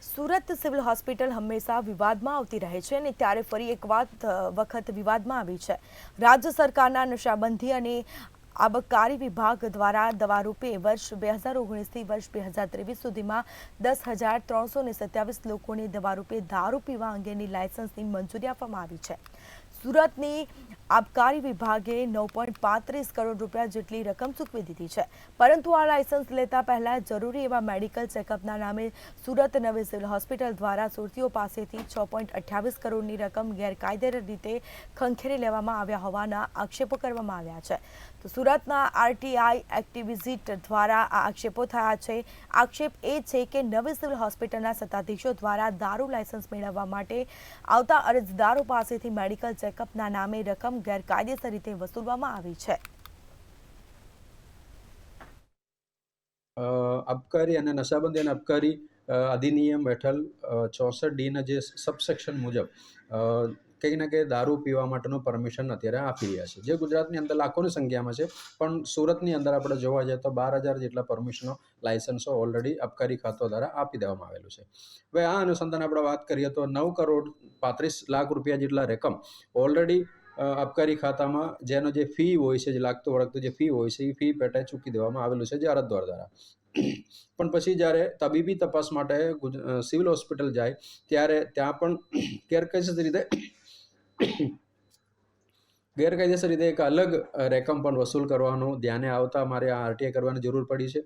Surat civil hospital હંમેશા વિવાદમાં આવતી રહે છે અને ત્યારે ફરી એક વખત વિવાદમાં આવી છે। રાજ્ય સરકારના નશાબંધી અને આબકારી વિભાગ દ્વારા દવા રૂપે વર્ષ 2019થી વર્ષ 2023 સુધીમાં 10,327 લોકોને દવા રૂપે દારૂ પીવા અંગેની લાયસન્સની મંજૂરી આપવામાં આવી છે। સુરતની આબકારી વિભાગે 9.35 કરોડ રૂપિયા જેટલી રકમ ચૂકવી દીધી છે, પરંતુ આ લાયસન્સ લેતા પહેલા જરૂરી એવા મેડિકલ ચેકઅપના નામે સુરત નવી સિવિલ હોસ્પિટલ દ્વારા સુરતીઓ પાસેથી 6.28 કરોડની રકમ ગેરકાયદેસર રીતે ખંખેરી લેવામાં આવ્યા હોવાના આક્ષેપો કરવામાં આવ્યા છે। તો સુરતના આરટીઆઈ એક્ટિવિઝિટ દ્વારા આ આક્ષેપો થયા છે। આક્ષેપ એ છે કે નવી સિવિલ હોસ્પિટલના સત્તાધીશો દ્વારા દારૂ લાયસન્સ મેળવવા માટે આવતા અરજદારો પાસેથી મેડિકલ ચેકઅપના નામે રકમ ગેરકાયદેસર રીતે વસૂલવામાં આવી છે। આબકારી અને નશાબંધી અને આબકારી અધિનિયમ હેઠળ 64D ના જે સબસેક્શન મુજબ કંઈક ને કંઈ દારૂ પીવા માટેનું પરમિશન અત્યારે આપી રહ્યા છે, જે ગુજરાતની અંદર લાખોની સંખ્યામાં છે, પણ સુરતની અંદર આપણે જોવા જઈએ તો 12,000 જેટલા પરમિશનો લાયસન્સો ઓલરેડી આબકારી ખાતા દ્વારા આપી દેવામાં આવેલું છે। હવે આ અનુસંધાને આપણે વાત કરીએ તો 9,35,00,000 રૂપિયા જેટલા રકમ ઓલરેડી આબકારી ખાતામાં જેનો જે ફી હોય છે, જે લાગતું વળગતું જે ફી હોય છે, એ ફી પેટે ચૂકી દેવામાં આવેલું છે, જે અરજદાર દ્વારા। પણ પછી જ્યારે તબીબી તપાસ માટે સિવિલ હોસ્પિટલ જાય ત્યારે ત્યાં પણ ગેરકાયદેસર રીતે એક અલગ રકમ પણ વસૂલ કરવાનું ધ્યાને આવતા મારે આ આરટીઆઈ કરવાની જરૂર પડી છે।